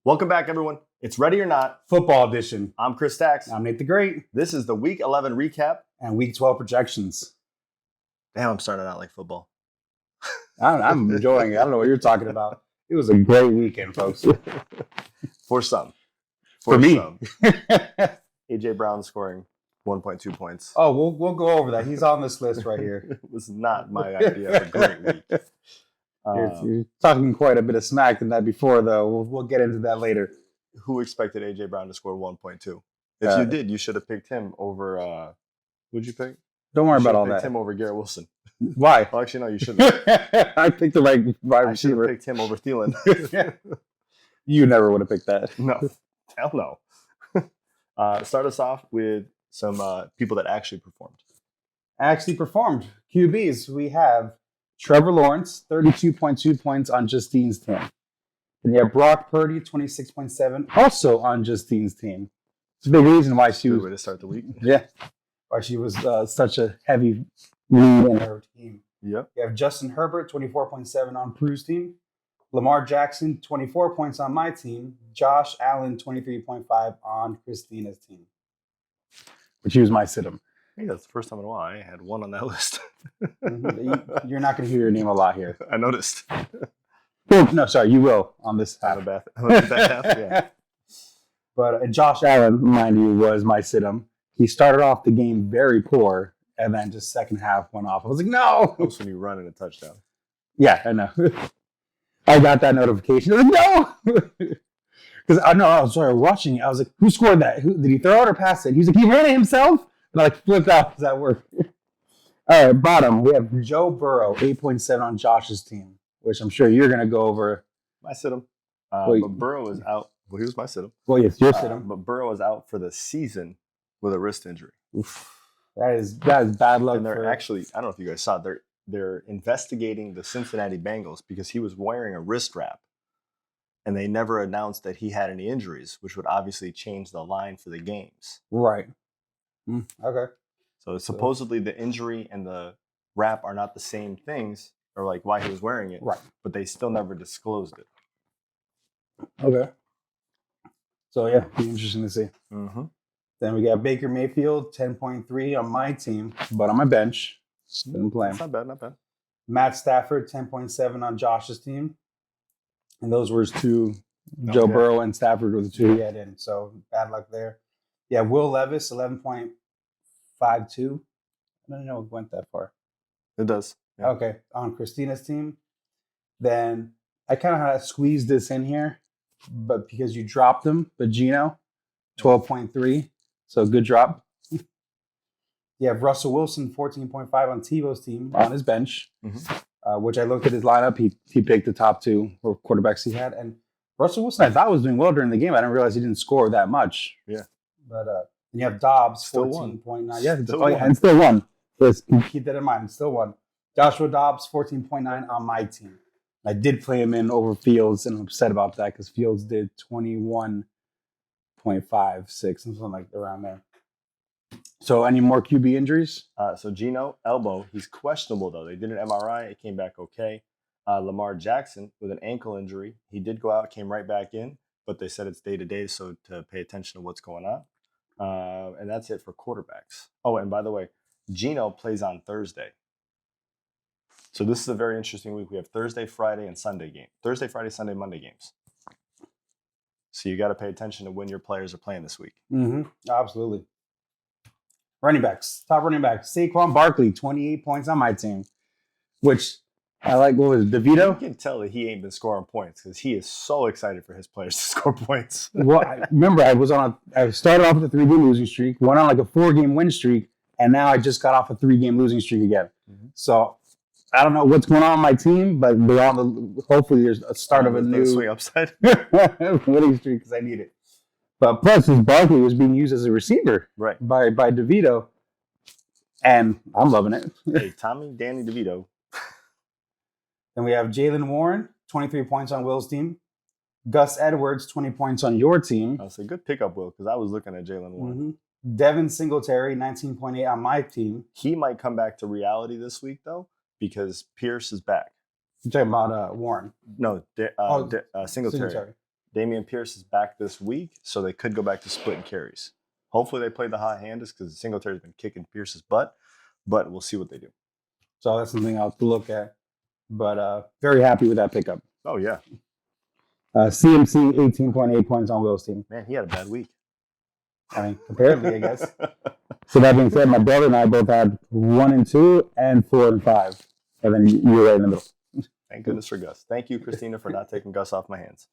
Welcome back, everyone. It's Ready or Not. Football edition. I'm Chris Stacks. I'm Nate the Great. This is the Week 11 recap. And Week 12 projections. Damn, I'm starting out like football. I'm enjoying it. I don't know what you're talking about. It was a great weekend, folks. For some. For me. Some. A.J. Brown scoring 1.2 points. Oh, we'll go over that. He's on this list right here. It was not my idea of a great week. You're talking quite a bit of smack than that before, though. We'll get into that later. Who expected A.J. Brown to score 1.2? If you did, you should have picked him over... who'd you pick? Don't worry about all that. that. Him over Garrett Wilson. Why? Well, actually, no, you shouldn't. I picked the right I should have picked him over Thielen. You never would have picked that. No. Hell no. Start us off with some people that actually performed. QBs. We have Trevor Lawrence, 32.2 points on Justine's team. And you have Brock Purdy, 26.7, also on Justine's team. It's a big reason why she was... Good way to start the week. Yeah. Why she was such a heavy lead in her team. Yep. You have Justin Herbert, 24.7 on Prue's team. Lamar Jackson, 24 points on my team. Josh Allen, 23.5 on Christina's team. But she was my sit-em. I think that's the first time in a while I had one on that list. You're not going to hear your name a lot here. I noticed. No, sorry, you will on this half. Back half, yeah. But Josh Allen, mind you, was my sit-em. He started off the game very poor, and then just second half went off. I was like, no! Helps when you run in a touchdown. Yeah, I know. I got that notification. I was like, no! Because I was watching it. I was like, who scored that? Did he throw it or pass it? He was like, he ran it himself? And I flipped out. Does that work? All right, bottom, we have Joe Burrow, 8.7 on Josh's team, which I'm sure you're going to go over. My sit-em. But Burrow is out. Well, he was my sit-em. Well, yes, your sit-em. But Burrow is out for the season with a wrist injury. Oof. That is bad luck. And they're actually, I don't know if you guys saw it, they're investigating the Cincinnati Bengals because he was wearing a wrist wrap. And they never announced that he had any injuries, which would obviously change the line for the games. Right. Okay. So supposedly the injury and the wrap are not the same things, or like why he was wearing it. Right. But they still never disclosed it. Okay. So yeah, be interesting to see. Mm-hmm. Then we got Baker Mayfield, 10.3 on my team, but on my bench. Didn't play him. Not bad. Matt Stafford, 10.7 on Josh's team. And those were his two. Joe Burrow and Stafford were the two he had in. So bad luck there. Yeah, Will Levis, 11.52. I don't know it went that far. It does. Yeah. Okay, on Christina's team. Then I kind of had to squeeze this in here, but because you dropped him, but Gino, 12.3. So good drop. You have Russell Wilson, 14.5 on Tebow's team on his bench, which I looked at his lineup. He picked the top two quarterbacks he had. And Russell Wilson, I thought was doing well during the game. I didn't realize he didn't score that much. Yeah. But and you have Dobbs, 14.9. Yeah, and still won. Let's keep that in mind. Still won. Joshua Dobbs, 14.9 on my team. I did play him in over Fields, and I'm upset about that because Fields did 21.56, something like around there. So any more QB injuries? So Gino, elbow. He's questionable, though. They did an MRI. It came back okay. Lamar Jackson with an ankle injury. He did go out, came right back in, but they said it's day-to-day, so to pay attention to what's going on. And that's it for quarterbacks. Oh, and by the way, Gino plays on Thursday. So this is a very interesting week. We have Thursday, Friday, and Sunday game. Thursday, Friday, Sunday, Monday games. So you got to pay attention to when your players are playing this week. Mm-hmm. Absolutely. Running backs. Top running backs. Saquon Barkley, 28 points on my team, which I like. What was it, DeVito? You can tell that he ain't been scoring points because he is so excited for his players to score points. Well, I started off with a 3-game losing streak, went on like a 4-game win streak, and now I just got off a 3-game losing streak again. Mm-hmm. So I don't know what's going on my team, but they're on hopefully there's a start of a new swing upside winning streak because I need it. But plus, his Barkley was being used as a receiver by DeVito, and I'm loving it. Hey, Danny DeVito. Then we have Jaylen Warren, 23 points on Will's team. Gus Edwards, 20 points on your team. That's a good pickup, Will, because I was looking at Jaylen Warren. Mm-hmm. Devin Singletary, 19.8 on my team. He might come back to reality this week, though, because Pierce is back. You're talking about Warren? No, Singletary. Damian Pierce is back this week, so they could go back to splitting carries. Hopefully they play the hot hand because Singletary's been kicking Pierce's butt, but we'll see what they do. So that's something I'll have to look at. But very happy with that pickup. Oh, yeah. CMC, 18.8 points on Will's team. Man, he had a bad week. I mean, comparatively, I guess. So that being said, my brother and I both had 1 and 2 and 4 and 5. And then you're right in the middle. Thank goodness for Gus. Thank you, Christina, for not taking Gus off my hands.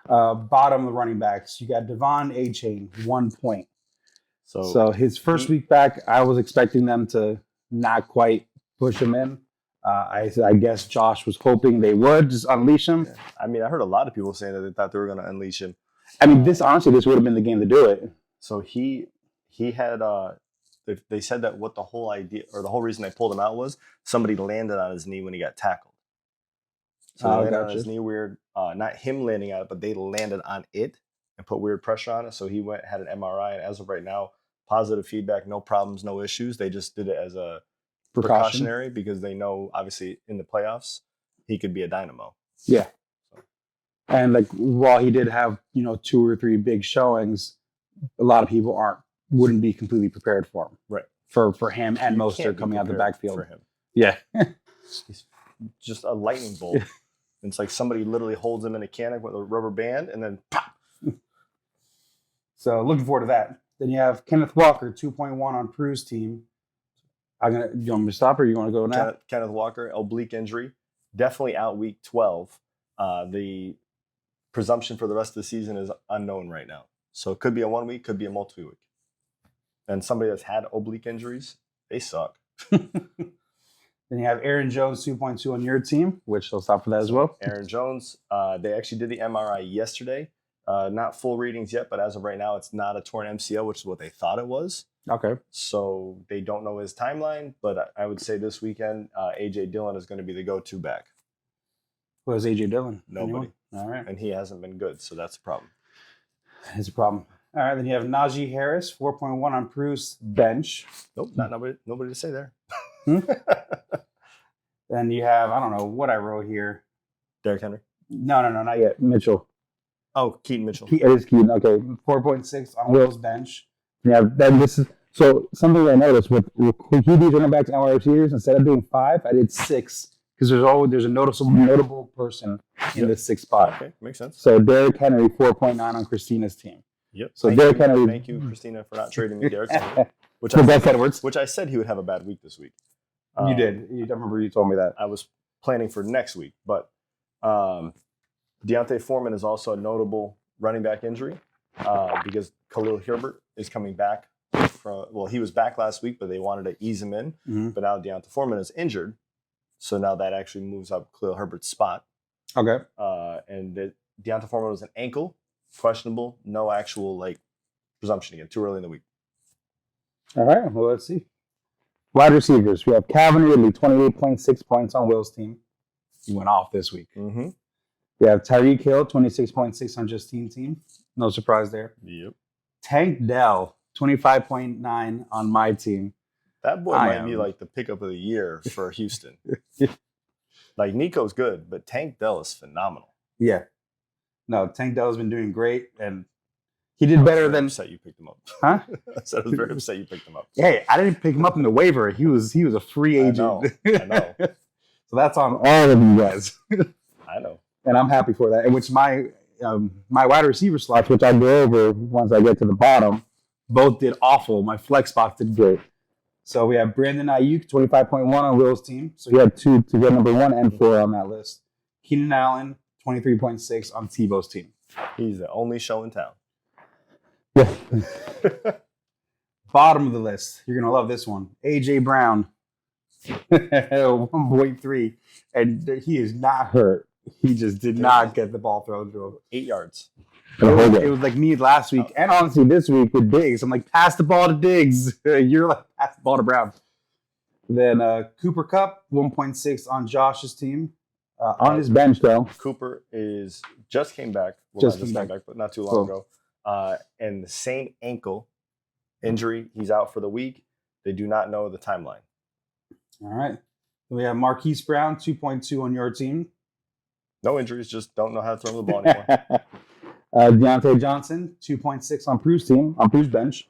Bottom of the running backs, you got Devon A-Chain, 1 point. So So his first week back, I was expecting them to not quite push him in. I guess Josh was hoping they would just unleash him. yeah. I mean, I heard a lot of people saying that they thought they were going to unleash him. I mean, this would have been the game to do it. So he had they said that what the whole idea or the whole reason they pulled him out was somebody landed on his knee when he got tackled. So they landed on his knee weird, not him landing on it, but they landed on it and put weird pressure on it. So he had an MRI, and as of right now, positive feedback, no problems, no issues. They just did it as a precautionary because they know obviously in the playoffs he could be a dynamo. Yeah. And like while he did have, 2 or 3 big showings, a lot of people wouldn't be completely prepared for him. Right. For him and You Mostert can't be coming out the prepared backfield. for him. Yeah. He's just a lightning bolt. It's like somebody literally holds him in a cannon with a rubber band and then pop. So looking forward to that. Then you have Kenneth Walker, 2.1 on Prue's team. You want me to stop or you want to go now? Kenneth Walker, oblique injury, definitely out week 12. The presumption for the rest of the season is unknown right now. So it could be a 1 week, could be a multi-week. And somebody that's had oblique injuries, they suck. Then you have Aaron Jones, 2.2 on your team, which I'll stop for that as well. Aaron Jones, they actually did the MRI yesterday. Not full readings yet, but as of right now, it's not a torn MCL, which is what they thought it was. Okay. So they don't know his timeline, but I would say this weekend, A.J. Dillon is going to be the go-to back. Who is A.J. Dillon? Nobody. Anyone? All right. And he hasn't been good, so that's a problem. It's a problem. All right. Then you have Najee Harris, 4.1 on Prue's bench. Nope, nobody to say there. Then you have, I don't know what I wrote here. Derrick Henry. No, not yet. Mitchell. Oh, Keaton Mitchell. It is Keaton. Okay. 4.6 on Will's bench. Yeah, then this is so something I noticed with he these running backs and wide receivers, instead of doing 5, I did 6 because there's a notable person in the 6th spot. Okay, makes sense. So Derrick Henry, 4.9 on Christina's team. Yep. So Derrick Henry. Thank you, Christina, for not trading me Derrick Henry. Which I said he would have a bad week this week. You did. I remember you told me that. I was planning for next week, but Deontay Foreman is also a notable running back injury because Khalil Herbert is coming back he was back last week, but they wanted to ease him in. Mm-hmm. But now Deontay Foreman is injured, so now that actually moves up Khalil Herbert's spot. Okay. And Deontay Foreman was an ankle, questionable, no actual presumption again, too early in the week. All right. Well, let's see. Wide receivers. We have Calvin Ridley, 28.6 points on Will's team. He went off this week. Mm-hmm. We have Tyreek Hill, 26.6 on Justine's team. No surprise there. Yep. Tank Dell, 25.9 on my team. That boy might be like the pickup of the year for Houston. Like Nico's good, but Tank Dell is phenomenal. Yeah. No, Tank Dell has been doing great, and he did better than. Upset you picked him up. Huh? I said I was very upset you picked him up. Hey, I didn't pick him up in the waiver. He was a free agent. I know. So that's on all of you guys. I know. And I'm happy for that. And which my wide receiver slots, which I'll go over once I get to the bottom, both did awful. My flex spots did great. So we have Brandon Ayuk, 25.1 on Will's team. So he had 2 to get number 1 and 4 on that list. Keenan Allen, 23.6 on Tebow's team. He's the only show in town. Yeah. Bottom of the list. You're going to love this one. A.J. Brown, 1.3. And he is not hurt. He just did not get the ball thrown to him. 8 yards. It was like me last week, and honestly this week with Diggs. I'm like, pass the ball to Diggs. You're like, pass the ball to Brown. Then Cooper Kupp, 1.6 on Josh's team. On his bench, though. Cooper just came back. Came back, but not too long ago. And the same ankle injury. He's out for the week. They do not know the timeline. All right. Then we have Marquise Brown, 2.2 on your team. No injuries, just don't know how to throw the ball anymore. Deontay Johnson, 2.6 on Prue's team, on Prue's bench.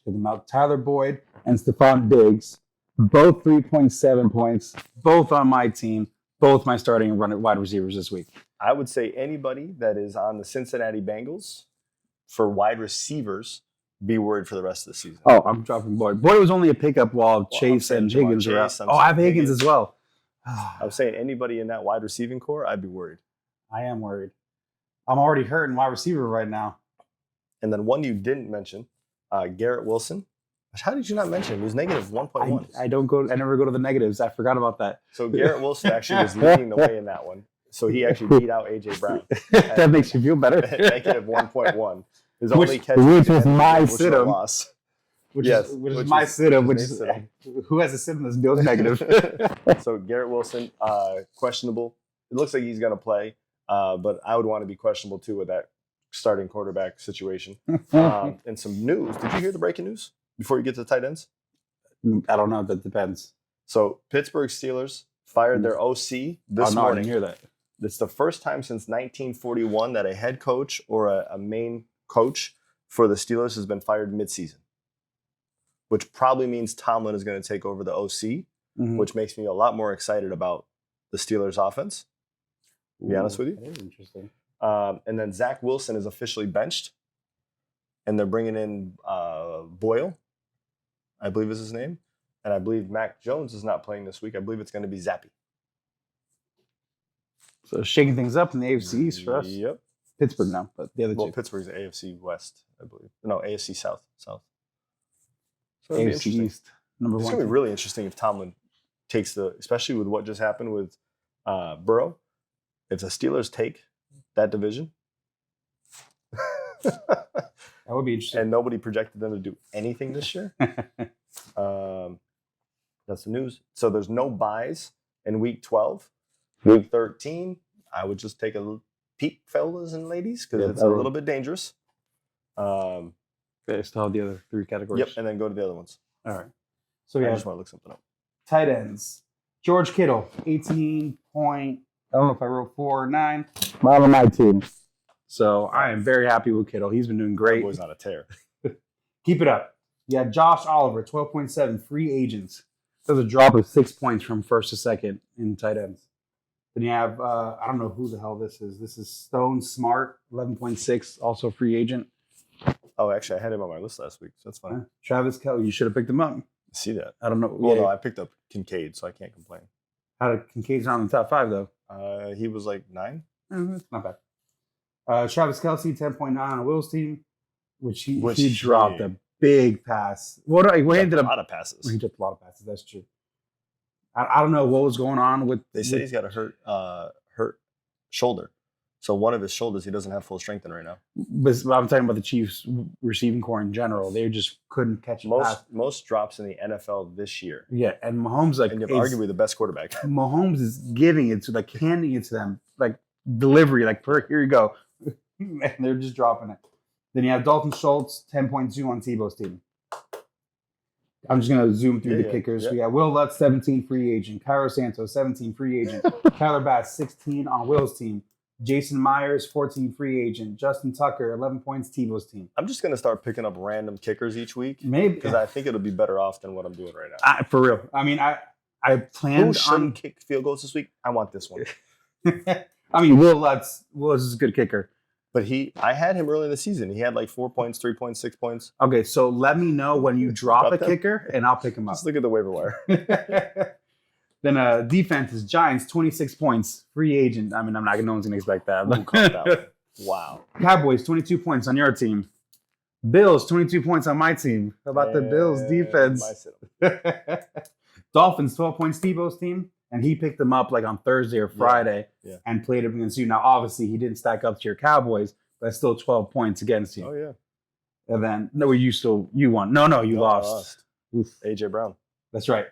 Check them out. Tyler Boyd and Stephon Diggs, both 3.7 points, both on my team, both my starting wide receivers this week. I would say anybody that is on the Cincinnati Bengals for wide receivers, be worried for the rest of the season. Oh, I'm dropping Boyd. Boyd was only a pickup while Chase and Higgins were out. Oh, I have Higgins as well. I was saying anybody in that wide receiving core, I'd be worried. I am worried. I'm already hurting wide receiver right now. And then one you didn't mention, Garrett Wilson. How did you not mention him? He was negative 1.1. I never go to the negatives. I forgot about that. So Garrett Wilson actually was leading the way in that one. So he actually beat out AJ Brown. That makes you feel better. Negative 1.1. His Which only catch was my sit-em. loss. Which is my sit-up, which is who has a sit in this Bills negative. So Garrett Wilson, questionable. It looks like he's going to play, but I would want to be questionable too with that starting quarterback situation. And some news. Did you hear the breaking news before you get to the tight ends? I don't know. That depends. So Pittsburgh Steelers fired their OC this morning. I didn't hear that. It's the first time since 1941 that a head coach or a main coach for the Steelers has been fired midseason, which probably means Tomlin is going to take over the OC, which makes me a lot more excited about the Steelers offense, to be honest with you. That is interesting. And then Zach Wilson is officially benched, and they're bringing in Boyle, I believe is his name. And I believe Mac Jones is not playing this week. I believe it's going to be Zappy. So shaking things up in the AFC East for us. Yep. Pittsburgh now, but the other two. Pittsburgh's the AFC West, I believe. No, AFC South. So AFC East, number one. It's going to be really interesting if Tomlin takes especially with what just happened with Burrow. If the Steelers take that division. That would be interesting. And nobody projected them to do anything this year. That's the news. So there's no buys in week 12. Week 13, I would just take a peek, fellas and ladies, because it's a little bit dangerous. They still have the other three categories. Yep, and then go to the other ones. All right. So I just want to look something up. Tight ends. George Kittle, 18 point, I don't know if I wrote 4 or 9. Not on my team. So I am very happy with Kittle. He's been doing great. That boy's on a tear. Keep it up. You have Josh Oliver, 12.7, free agents. There's a drop of 6 points from first to second in tight ends. Then you have, I don't know who the hell this is. This is Stone Smart, 11.6, also free agent. Oh, actually, I had him on my list last week, so that's fine. Travis Kelce, you should have picked him up. See that? I don't know. Well, no, I picked up Kincaid, so I can't complain. How did Kincaid's not in the top 5, though? He was like 9. That's not bad. Travis Kelce, 10.9 on Will's team, which he dropped a big pass. He ended up a lot of passes. He dropped a lot of passes. That's true. I don't know what was going on with. They say he's got a hurt shoulder. So one of his shoulders, he doesn't have full strength in right now. But I'm talking about the Chiefs receiving core in general. They just couldn't catch a pass. Most drops in the NFL this year. Yeah, and Mahomes and arguably the best quarterback. Mahomes is giving it to handing it to them, delivery, here you go. And they're just dropping it. Then you have Dalton Schultz, 10.2 on Tebow's team. I'm just going to zoom through the kickers. We got Will Lutz, 17 free agent. Cairo Santos, 17 free agent. Tyler Bass, 16 on Will's team. Jason Myers, 14 free agent. Justin Tucker, 11 points, Tebow's team. I'm just going to start picking up random kickers each week. Maybe. Because I think it'll be better off than what I'm doing right now. For real. I mean, I planned Who shouldn't kick field goals this week? I want this one. I mean, Will Lutz is a good kicker. But I had him early in the season. He had 4 points, 3 points, 6 points. Okay, so let me know when you drop a kicker, and I'll pick him up. Just look at the waiver wire. Then defense is Giants, 26 points, free agent. I mean, no one's going to expect that. Who caught that one? Wow. Cowboys, 22 points on your team. Bills, 22 points on my team. How about the Bills defense? Dolphins, 12 points, Tebow's team. And he picked them up on Thursday or Friday and played them against you. Now, obviously, he didn't stack up to your Cowboys, but that's still 12 points against you. Oh, yeah. And then, you won. No, you lost. Oof. AJ Brown. That's right.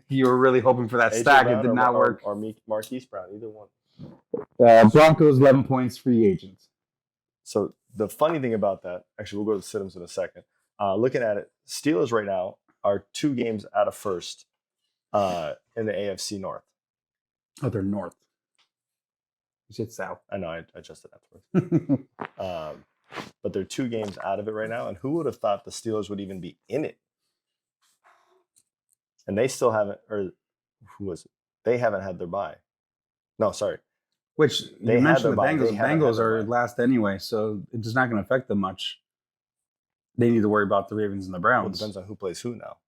You were really hoping for that AJ stack. Brown, it did not work. Or Marquise Brown, either one. Broncos, 11 points, free agents. So the funny thing about that, actually, we'll go to Siddams in a second. Looking at it, Steelers right now are 2 games out of first in the AFC North. Oh, they're north. You said South. I know I adjusted afterwards. But they're 2 games out of it right now. And who would have thought the Steelers would even be in it? And they still haven't, or who was it? They haven't had their bye. No, sorry. Which They you had mentioned their the bye. Bengals. They The haven't Bengals had their are bye. last anyway, so it's just not going to affect them much. They need to worry about the Ravens and the Well, it Browns. depends on who plays who now.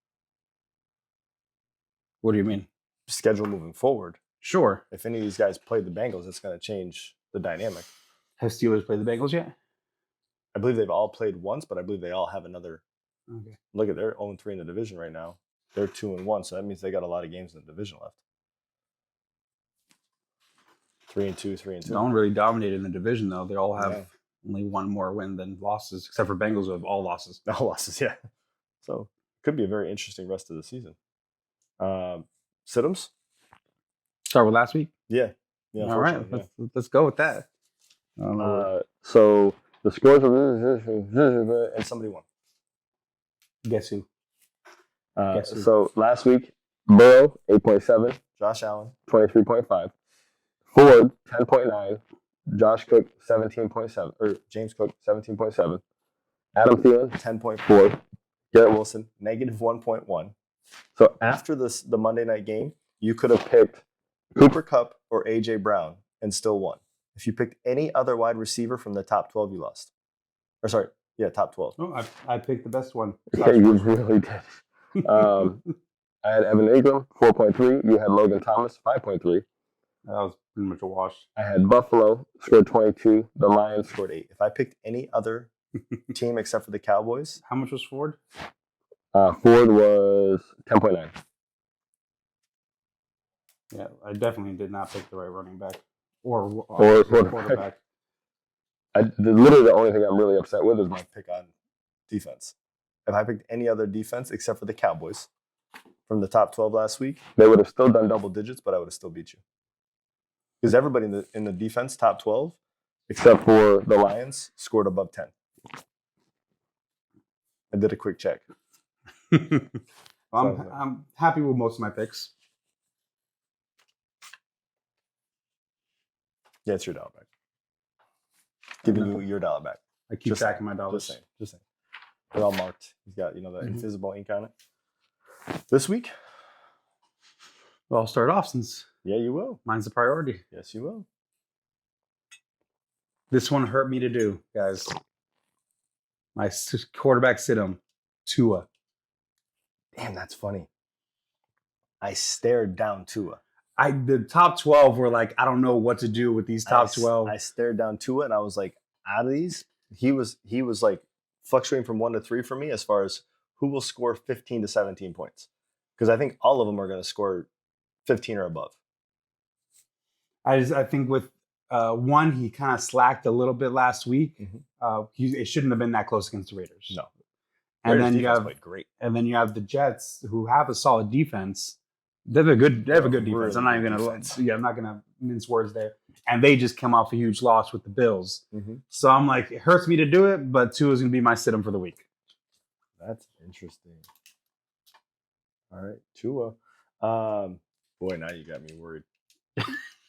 What do you mean? Schedule moving forward. Sure. If any of these guys play the Bengals, it's going to change the dynamic. Have Steelers played the Bengals yet? I believe they've all played once, but I believe they all have another. Okay. Look at they're 0-3 in the division right now. They're 2-1, so that means they got a lot of games in the division left. 3-2, 3-2. No one really dominated in the division, though. They all have Yeah. only one more win than losses, except for Bengals who have all losses. No losses, yeah. So could be a very interesting rest of the season. Situms? Start with last week. Yeah. All right, unfortunately, let's go with that. I don't know. So the scores were and somebody won. Guess who? Guess who? So last week, Burrow 8.7, Josh Allen, 23.5. Ford 10.9. Josh Cook 17.7, or James Cook, 17.7. Adam Thielen 10.4. Garrett Wilson, -1.1. So After the Monday night game, you could have picked Cooper Kupp or AJ Brown and still won. If you picked any other wide receiver from the top 12, you lost. Or sorry, yeah, top 12. Oh, I picked the best one. yeah, you really did. I had Evan Ingram 4.3. You had Logan Thomas 5.3. That was pretty much a wash. I had Buffalo scored 22. The Lions Scored 8. If I picked any other team except for the Cowboys, How much was Ford? Ford was 10.9. Yeah, I definitely did not pick the right running back or quarterback. Literally the only thing I'm really upset with is my pick on defense. If I picked any other defense except for the Cowboys from the top 12 last week, they would have still done double digits, but I would have still beat you. Because everybody in the defense, top 12, except for the Lions, scored above 10. I did a quick check. I'm happy with most of my picks. Yeah, it's your dollar back. Giving you your dollar back. I keep Just tracking my dollars. Just saying. They're all marked. He's got, the invisible ink on it. This week? Well, I'll start off since Yeah, you will. mine's the priority. Yes, you will. This one hurt me to do, guys. My quarterback sit-em, Tua. Damn, that's funny. I stared down Tua. The top 12 were like, I don't know what to do with these top 12. I stared down Tua and I was like, out of these, he was like fluctuating from 1 to 3 for me as far as who will score 15 to 17 points. Because I think all of them are going to score 15 or above. I think with one, he kind of slacked a little bit last week. It shouldn't have been that close against the Raiders. No. And Raiders then you defense have played great. And then you have the Jets, who have a solid defense. They have a good defense. Really I'm not even I'm not gonna mince words there. And they just come off a huge loss with the Bills. So I'm like, it hurts me to do it, but Tua is gonna be my sit-em for the week. That's interesting. All right, Tua. Boy, now you got me worried.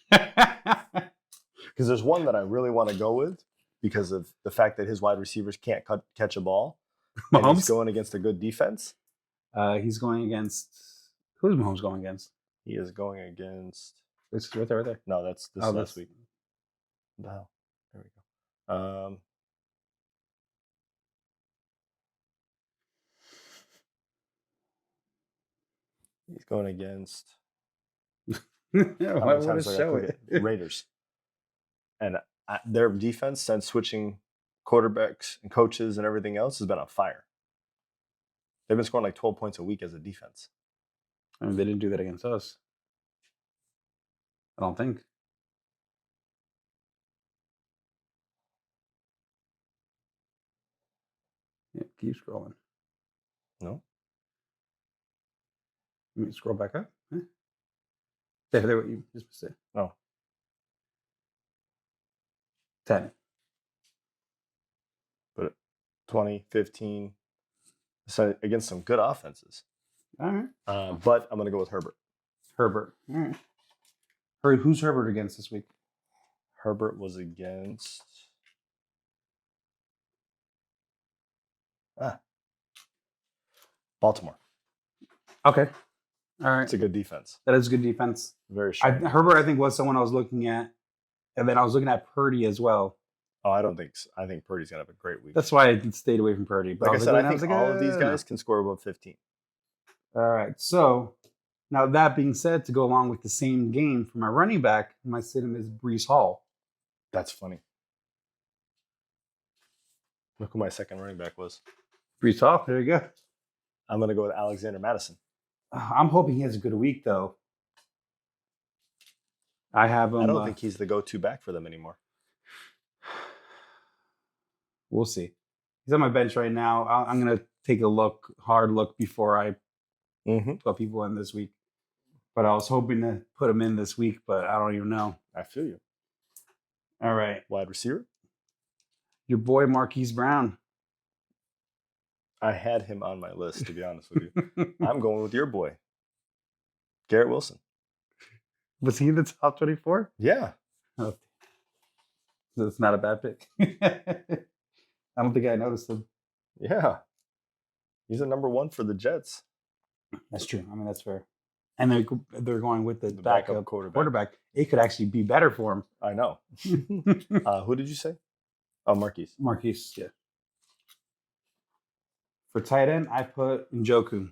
Because there's one that I really want to go with because of the fact that his wide receivers can't catch a ball. And he's Mahomes. going against a good defense. He's going against. Who's Mahomes going against? He is going against. It's right there, right there. No, this Oh, is last that's- week. What the hell? There we go. He's going against Why how many would it times do I gotta show click it? Raiders. And their defense, since switching quarterbacks and coaches and everything else, has been on fire. They've been scoring like 12 points a week as a defense. I mean, they didn't do that against us. I don't think. Yeah, keep scrolling. No? Let me scroll back up. Huh? There, you just missed it. Oh. 10. 20, 15. So against some good offenses. All right. But I'm going to go with Herbert. Herbert. All right. Who's Herbert against this week? Herbert was against. Baltimore. Okay. All right. It's a good defense. That is good defense. Very strong. Herbert, I defense. think, was someone I was looking at. And then I was looking at Purdy as well. Oh, I don't think so. I think Purdy's gonna have a great week. That's why I stayed away from Purdy. But like I said, I was think like, all of these no. guys can score above 15. All right. So now that being said, to go along with the same game for my running back, my sit-in is Brees Hall. That's funny. Look who my second running back was. Brees Hall. There you go. I'm gonna go with Alexander Madison. I'm hoping he has a good week, though. I have him. I don't think he's the go-to back for them anymore. We'll see. He's on my bench right now. I'm going to take a hard look before I put people in this week. But I was hoping to put him in this week, but I don't even know. I feel you. All right. Wide receiver. Your boy, Marquise Brown. I had him on my list, to be honest with you. I'm going with your boy, Garrett Wilson. Was he in the top 24? Yeah. Oh, that's not a bad pick. I don't think I noticed him. Yeah. He's a number one for the Jets. That's true. I mean, that's fair. And they're going with the backup quarterback. It could actually be better for him. I know. Who did you say? Oh, Marquise. Marquise, yeah. For tight end, I put Njoku.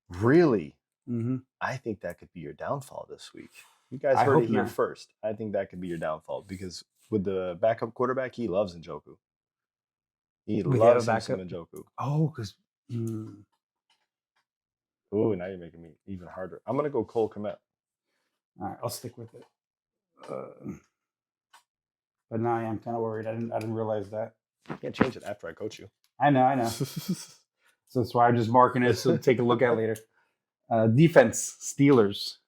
Really? Mm-hmm. I think that could be your downfall this week. You guys I heard hope it here not. first. I think that could be your downfall because with the backup quarterback, he loves Njoku. He We loves have a him some backup? Njoku. Oh, because Ooh, now you're making me even harder. I'm gonna go Cole Kmet. all right, I'll stick with it. But now I am kind of worried. I didn't realize that. Can't change it after I coach you. I know. So that's why I'm just marking it so take a look at later. Defense, Steelers.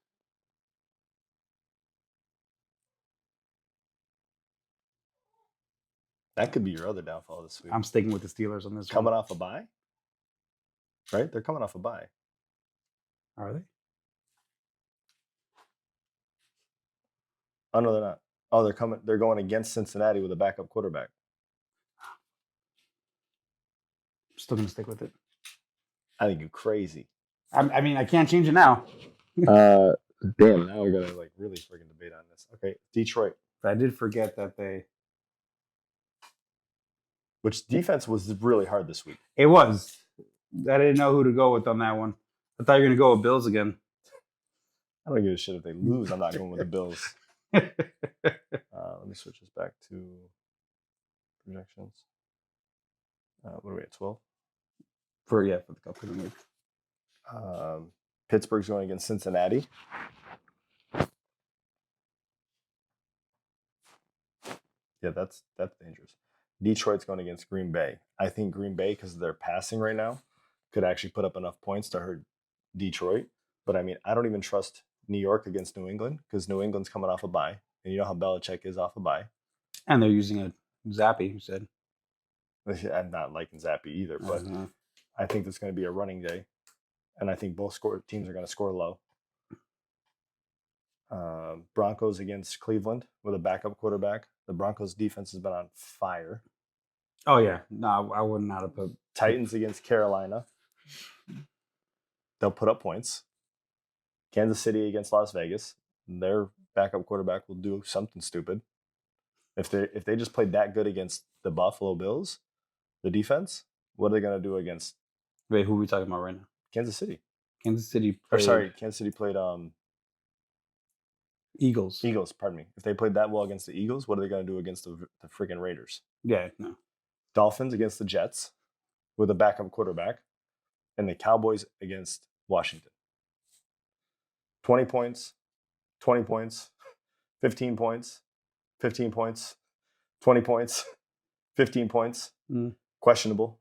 That could be your other downfall this week. I'm sticking with the Steelers on this Coming one. off a bye, right? They're coming off a bye. Are they? Oh no, they're not. Oh, they're coming. They're going against Cincinnati with a backup quarterback. I'm still gonna stick with it. I think you're crazy. I mean, I can't change it now. Damn. Now we're gonna like really freaking debate on this. Okay, Detroit. But I did forget that they. Which defense was really hard this week? It was. I didn't know who to go with on that one. I thought you were gonna go with Bills again. I don't give a shit if they lose. I'm not going with the Bills. Let me switch this back to projections. What are we at? 12. for the couple of weeks. Pittsburgh's going against Cincinnati. Yeah, that's dangerous. Detroit's going against Green Bay. I think Green Bay, because they're passing right now, could actually put up enough points to hurt Detroit. But I mean, I don't even trust New York against New England because New England's coming off a bye. And you know how Belichick is off a bye. And they're using a Zappy, you said. I'm not liking Zappy either, but I think it's going to be a running day. And I think both teams are going to score low. Broncos against Cleveland with a backup quarterback. The Broncos defense has been on fire. Oh, yeah. No, I would not have put. Titans against Carolina. They'll put up points. Kansas City against Las Vegas. Their backup quarterback will do something stupid. If they just played that good against the Buffalo Bills, the defense, what are they going to do against Wait, who are we talking about right now? Kansas City? Kansas City Or played sorry, Kansas City played Eagles. Eagles, pardon me. If they played that well against the Eagles, what are they going to do against the freaking Raiders? Yeah, no. Dolphins against the Jets with a backup quarterback, and the Cowboys against Washington. 20 points, 20 points, 15 points, 15 points, 20 points, 15 points, questionable,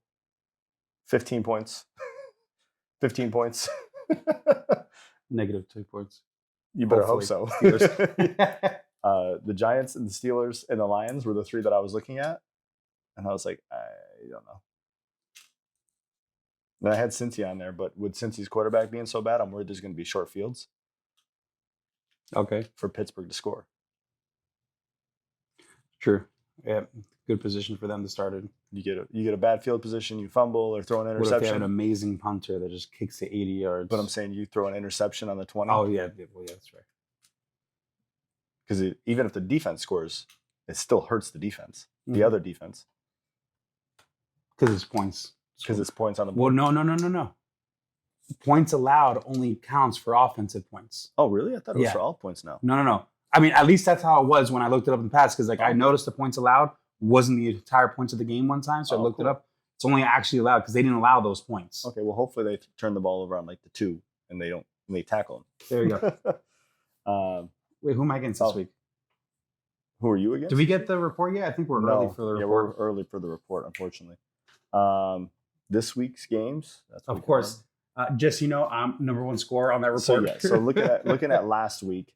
15 points, 15 points. Negative 2 points. You better hope Hopefully. so. Steelers. The Giants and the Steelers and the Lions were the three that I was looking at. And I was like, I don't know. And I had Cincy on there, but with Cincy's quarterback being so bad, I'm worried there's going to be short fields Okay. for Pittsburgh to score. True. Yeah. Good position for them to start in. You get a bad field position, you fumble or throw an What if they have an interception. amazing punter that just kicks it 80 yards? But I'm saying you throw an interception on the 20. Oh, yeah. Well, yeah, that's right. Because even if the defense scores, it still hurts the defense, the Mhm. other defense, Because it's points. because it's points on the Well, board. no. Points allowed only counts for offensive points. Oh, really? I thought it was Yeah. for all points now. No. I mean, at least that's how it was when I looked it up in the past. Because I noticed the points allowed wasn't the entire points of the game one time, so I Oh, looked cool. it up. It's only actually allowed because they didn't allow those points. Okay, well, hopefully they turn the ball over on like the 2 and they tackle There you go. them. Wait, who am I against this Oh, week? Who are you against? Did we get the report yet? I think we're early for the report. Yeah, we're early for the report, unfortunately. This week's games. That's Of week course. Just so you know, I'm number one scorer on that report. So yeah, so looking at last week,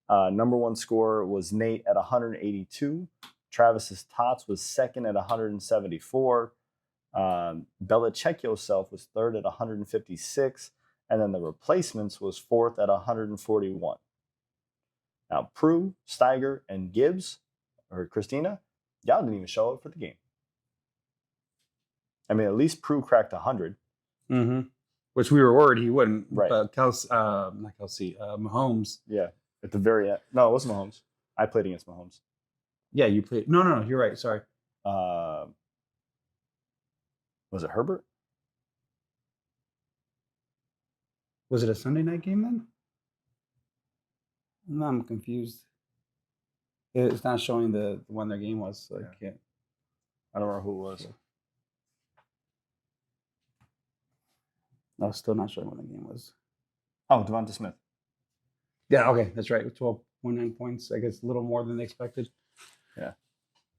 number one scorer was Nate at 182. Travis's Tots was second at 174. Belichick yourself was third at 156, and then the replacements was fourth at 141. Now Prue, Steiger, and Gibbs or Christina, y'all didn't even show up for the game. I mean, at least Prue cracked 100. Mm-hmm. Which we were worried he wouldn't. Right. But Mahomes. Yeah, at the very end. No, it wasn't Mahomes. I played against Mahomes. Yeah, you played. No. You're right. Sorry. Was it Herbert? Was it a Sunday night game then? No, I'm confused. It's not showing the when their game was. So I can't. I don't remember who it was. No, still not showing when the game was. Oh, Devonta Smith. Yeah, okay, that's right. 12.9 points. I guess a little more than they expected. Yeah.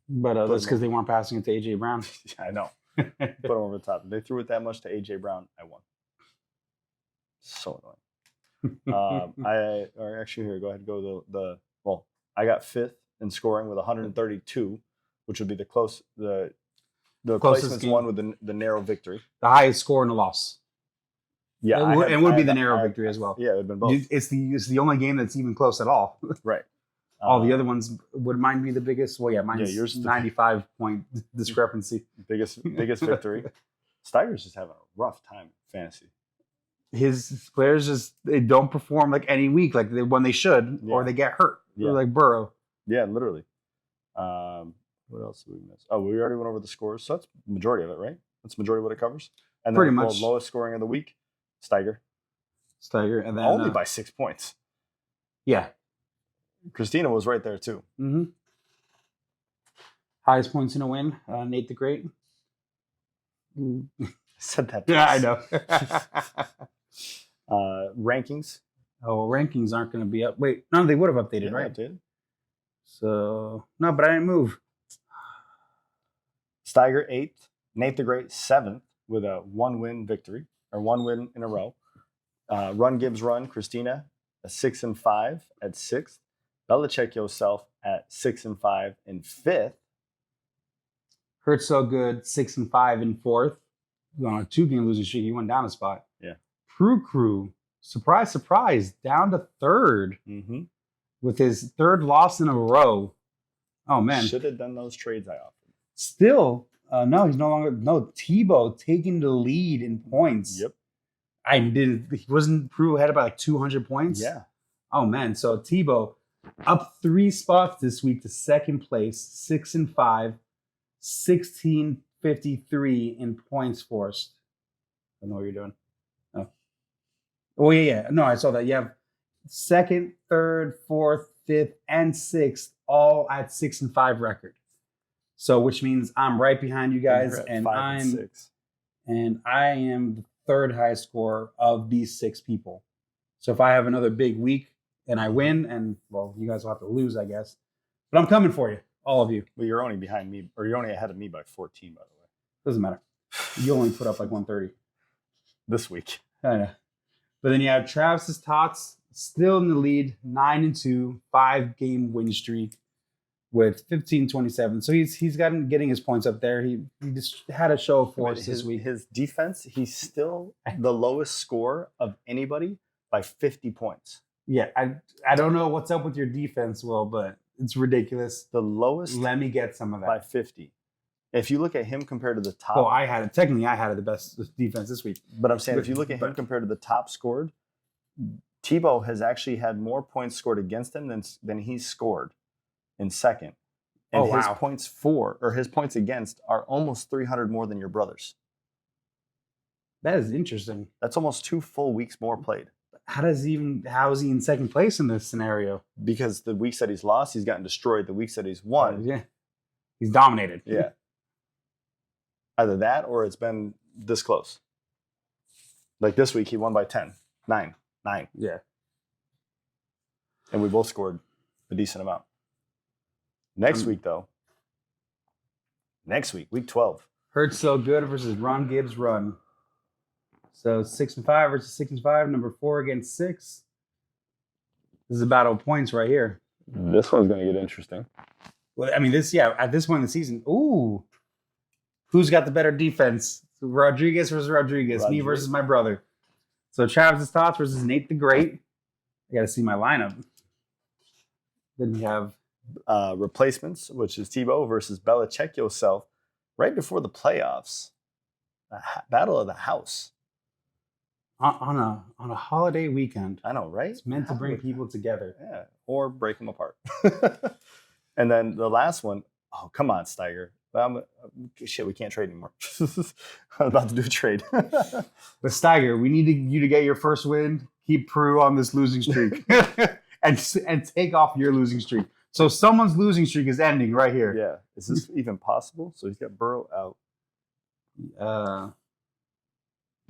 But that's because they weren't passing it to AJ Brown. Yeah, I know. Put him over the top. If they threw it that much to AJ Brown, I won. So annoying. Or actually here, go ahead and go well, I got fifth in scoring with 132, which would be the Closest placements game. one with the narrow victory. The highest score in the loss. Yeah, It would be the narrow victory as well. Yeah, it would have been both. It's the only game that's even close at all. Right. All the other ones, would mine be the biggest? Well, yeah, mine's yours is the 95-point discrepancy. biggest victory. Steiger's just having a rough time in fantasy. His players they don't perform like any week, like when they should, or Yeah. they get hurt, Yeah. like Burrow. Yeah, literally. What else did we miss? Oh, we already went over the scores, so that's the majority of it, right? That's the majority of what it covers. And Pretty then much. lowest scoring of the week, Steiger, Steiger, and then only by 6 points. yeah. Christina was right there too. Mm-hmm. Highest points in a win, Nate the Great. I said that. Yeah, I twice. know. Rankings. Oh, rankings aren't going to be up. Wait, no, they would have updated, Yeah, right? Dude. So no, but I didn't move. Steiger 8th, Nate the Great 7th with a 1-win victory or 1 win in a row. Run Gibbs Run, Christina a 6-5 at 6th. Belichick yourself at 6-5 in 5th. Hurt so good, 6-5 in 4th. On a 2-game losing streak, he went down a spot. Yeah. Crew, surprise, down to 3rd Mm-hmm. with his 3rd loss in a row. Oh man, Should have done those trades I offered. still no, he's no longer Tebow taking the lead in points. Yep. He wasn't Crew ahead by like 200 points. Yeah. Oh man, so Tebow up 3 spots this week to 2nd place, 6-5, 1653 in points forced. I don't know what you're doing. Oh yeah. No, I saw that. You have 2nd, 3rd, 4th, 5th, and 6th all at 6-5 record. So which means I'm right behind you guys, and I am the 3rd highest scorer of these 6 people. So if I have another big week and I win, and well, you guys will have to lose, I guess. But I'm coming for you, all of you. Well, you're only behind me, or you're only ahead of me by 14, by the way. Doesn't matter. You only put up like 130. This week. I know. But then you have Travis's Tots still in the lead, 9-2, 5-game win streak with 15-27. So he's getting his points up there. He just had a show of force this week. His defense, he's still the lowest score of anybody by 50 points. Yeah, I don't know what's up with your defense, Will, but It's ridiculous. The lowest Let me get some of by that. 50. If you look at him compared to the top, Oh, I had it. Technically, I had it the best defense this week. but I'm saying if you look at him But- compared to the top scored, Tebow has actually had more points scored against him than he's scored in second. And Oh, his wow. points for, or his points against, are almost 300 more than your brother's. That is interesting. That's almost 2 full weeks more played. How is he in second place in this scenario? Because the weeks that he's lost, he's gotten destroyed. The weeks that he's won, Yeah, he's dominated. yeah. Either that or it's been this close. Like this week, he won by 10, 9. Yeah. And we both scored a decent amount. Next Um, week, though. Week 12. Hurts so good versus Ron Gibbs run. So 6-5 versus 6-5. Number 4 against 6. This is a battle of points right here. This one's going to get interesting. Well, I mean, at this point in the season, ooh, who's got the better defense? Rodriguez versus Rodriguez. Me versus my brother. So Travis's thoughts versus Nate the Great. I got to see my lineup. Then we have Replacements, which is Tebow versus Belichick yourself, right before the playoffs. Battle of the house. on a holiday weekend. I know, right? It's meant to bring people together. Yeah, or break them apart. And then the last one, oh, come on, Steiger. Shit, we can't trade anymore. I'm about to do a trade. But Steiger, we need you to get your first win. Keep Peru on this losing streak, and take off your losing streak. So someone's losing streak is ending right here. Yeah. Is this even possible? So he's got Burrow out.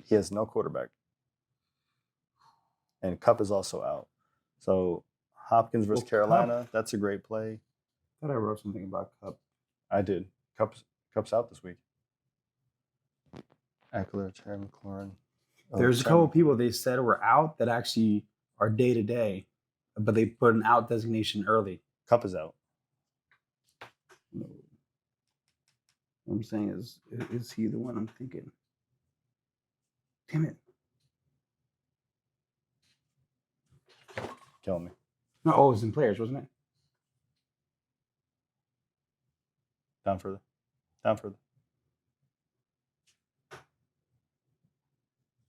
He has no quarterback. And Cup is also out. So Hopkins versus Well, Carolina, that's a great play. I thought I wrote something about Cup. I did. Cup's out this week. Eckler, Terry McLaurin. There's a couple people they said were out that actually are day to day, but they put an out designation early. Cup is out. What I'm saying is he the one I'm thinking? Damn it. Killing me. No, oh, it was in players, wasn't it? Down further. Down further.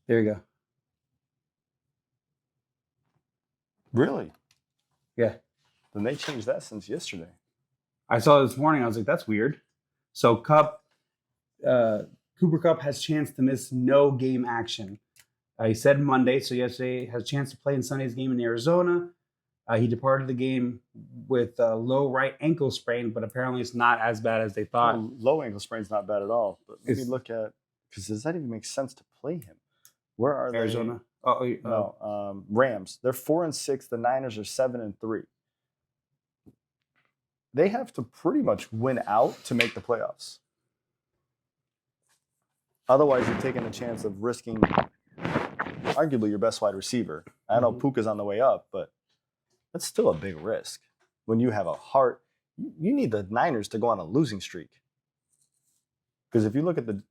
There you go. Really? Yeah. Then they changed that since yesterday. I saw it this morning. I was like, that's weird. So Cooper Kupp has chance to miss no game action. He said Monday, so yesterday has a chance to play in Sunday's game in Arizona. He departed the game with a low right ankle sprain, but apparently it's not as bad as they thought. Low ankle sprain's not bad at all. But let me It's- look at, because does that even make sense to play him? Where are Arizona. they? No, Rams. They're 4-6. The Niners are 7-3. They have to pretty much win out to make the playoffs. Otherwise, you're taking a chance of risking arguably your best wide receiver. I know Mhm. Puka's on the way up, but that's still a big risk. When you have a heart, you need the Niners to go on a losing streak. Because if you look at the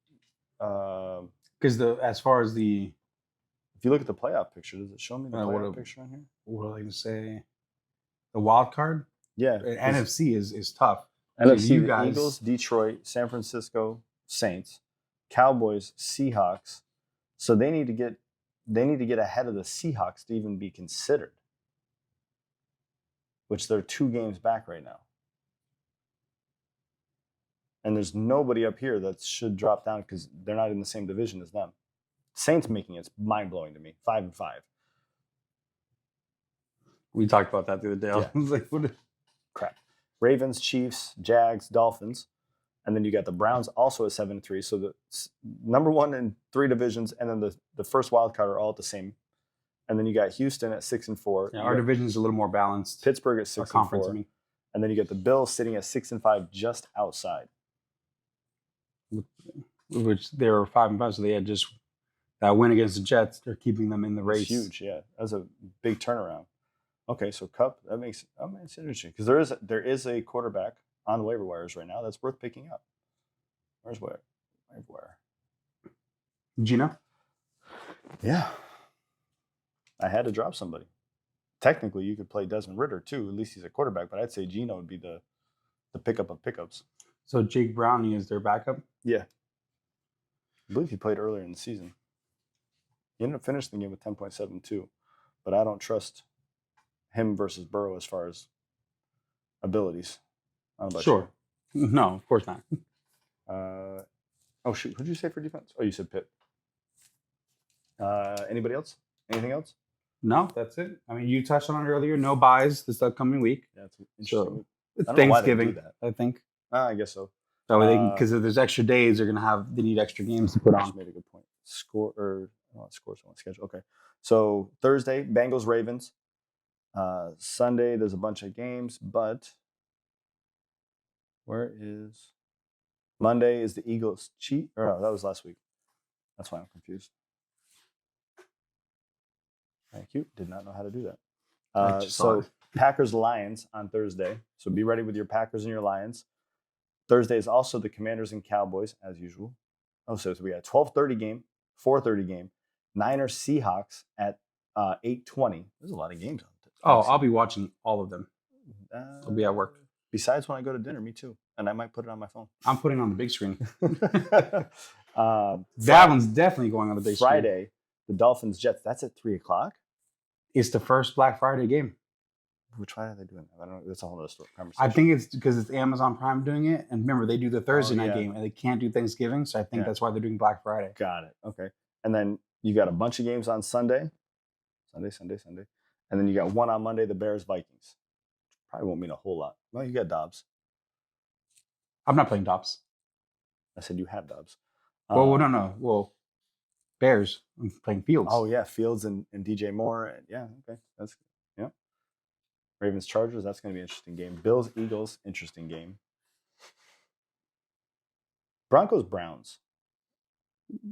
Because as far as the if you look at the playoff picture, does it show me the what playoff a- picture on here? what was I going to say? The wild card, Yeah, NFC is tough. NFC, you the guys- Eagles, Detroit, San Francisco, Saints, Cowboys, Seahawks. So they need to get ahead of the Seahawks to even be considered. Which they're 2 games back right now. And there's nobody up here that should drop down because they're not in the same division as them. Saints making it's mind-blowing to me. 5-5. We talked about that the other day. Yeah. I was like, what? Crap. Ravens, Chiefs, Jags, Dolphins. And then you got the Browns also at 7-3. So the number 1 in 3 divisions, and then the first wild card are all at the same. And then you got Houston at 6-4. Yeah, You our got division is a little more balanced. Pittsburgh at Our conference, I 6-4. mean. And then you get the Bills sitting at 6-5 just outside. Which they were 5-5, so they had just that win against the Jets. They're keeping them in the race. It's huge, yeah. That's a big turnaround. Okay, so Cup, that makes it's interesting because there is a quarterback on the waiver wires right now that's worth picking up. Where's waiver wire? Gino? Yeah, I had to drop somebody. technically you could play Desmond Ritter too. At least he's a quarterback, but I'd say Geno would be the pickup of pickups. So Jake Browning is their backup. Yeah. I believe he played earlier in the season. He ended up finishing the game with 10.72, but I don't trust him versus Burrow as far as abilities. I don't know about Sure. No, of course not. you. Oh, shoot. Who'd you say for defense? Oh, you said Pitt. Anybody else? Anything else? No, that's it. I mean, you touched on it earlier. No buys this upcoming week. Yeah, it's interesting. It's I don't know why they do Thanksgiving, that. I think. I guess so. That way they can, because if there's extra days, they need extra games to put Just on. made a good point. Scores on schedule. Okay. So Thursday, Bengals, Ravens. Sunday, there's a bunch of games, but where is Monday is the Eagles Chiefs? Or no, that was last week. That's why I'm confused. Thank you. Did not know how to do that. I just saw So it. Packers Lions on Thursday. So be ready with your Packers and your Lions. Thursday is also the Commanders and Cowboys as usual. Oh, so we got a 12:30 game, 4:30 game, Niners Seahawks at 8:20. There's a lot of games on. Oh, I'll be watching all of them. I'll be at work. Besides when I go to dinner, me too, and I might put it on my phone. I'm putting it on the big screen. That That one's definitely going on the big screen. Friday, the Dolphins Jets. That's at 3:00. It's the first Black Friday game. Which why are they doing that? I don't know. That's a whole other story. I think it's because it's Amazon Prime doing it. And remember, they do the Thursday night yeah. game and they can't do Thanksgiving. So I think Yeah. that's why they're doing Black Friday. Got it. Okay. And then you got a bunch of games on Sunday. Sunday. And then you got one on Monday, the Bears Vikings. Probably won't mean a whole lot. Well, you got Dobbs. I'm not playing Dobbs. I said you have Dobbs. Well, no. Well, Bears. I'm playing Fields. Oh, yeah. Fields and DJ Moore. And yeah, okay. That's yeah. Ravens Chargers, that's going to be an interesting game. Bills Eagles, interesting game. Broncos Browns.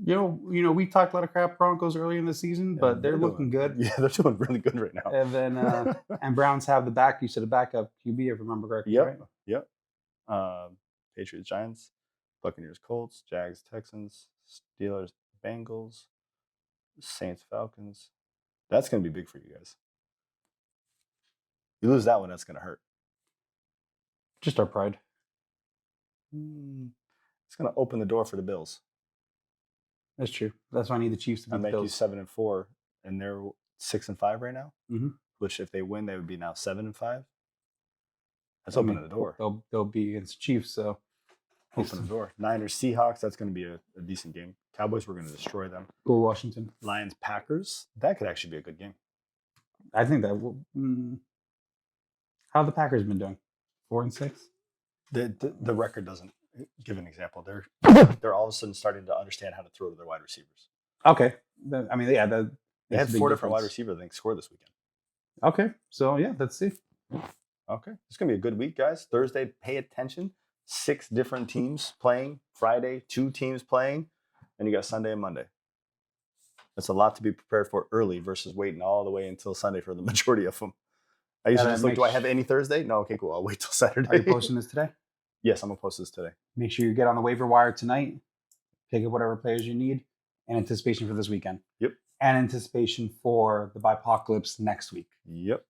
You know, we talked a lot of crap Broncos early in the season, Yeah, but they're looking good. Yeah, they're doing really good right now. And then and Browns have the back. You said a backup QB, if I remember correctly. Yep. Right? Yep. Patriots Giants, Buccaneers Colts, Jags Texans, Steelers Bengals, Saints Falcons. That's going to be big for you guys. You lose that one, that's going to hurt. Just our pride. It's going to open the door for the Bills. That's true. That's why I need the Chiefs to I beat the make you Bills. 7-4, and they're 6-5 right now. Mhm. Which, if they win, they would be now 7-5. That's I mean, opening the door. They'll be against the Chiefs, so Open the door. Niners Seahawks. That's going to be a decent game. Cowboys, we're going to destroy them. go Washington. Lions Packers. That could actually be a good game. I think that will. How have the Packers been doing? 4-6. The record doesn't give an example. They're all of a sudden starting to understand how to throw to their wide receivers. Okay. They They had 4 different wide receivers, I think, score this weekend. Okay, so yeah, let's see. Okay. It's going to be a good week, guys. Thursday, pay attention. 6 different teams playing. Friday, 2 teams playing. And you got Sunday and Monday. That's a lot to be prepared for early versus waiting all the way until Sunday for the majority of them. I usually that just look, do I makes- have any Thursday? No, okay, cool. I'll wait till Saturday. Are you posting this today? Yes, I'm going to post this today. Make sure you get on the waiver wire tonight. Pick up whatever players you need in anticipation for this weekend. Yep. And anticipation for the Bipocalypse next week. Yep.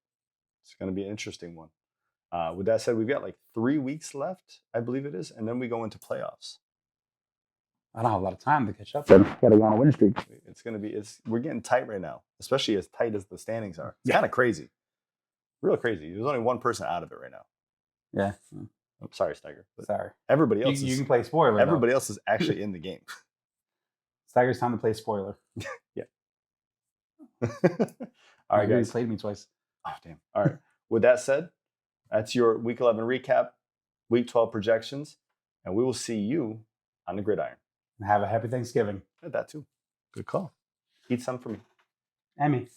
It's going to be an interesting one. With that said, we've got like 3 weeks left, I believe it is, and then we go into playoffs. I don't have a lot of time to catch up. Got to go on a winning streak. It's going to be, we're getting tight right now, especially as tight as the standings are. It's Yeah. kind of crazy. Real crazy. There's only one person out of it right now. Yeah. I'm sorry, Steiger. But Sorry. everybody else You is, can play spoiler. though. everybody else is actually in the game. Steiger's time to play spoiler. All right, You guys. played me twice. Oh, damn. All right. With that said, that's your Week 11 recap, Week 12 projections, and we will see you on the gridiron. And have a happy Thanksgiving. That too. Good call. Eat some for me. Emmy.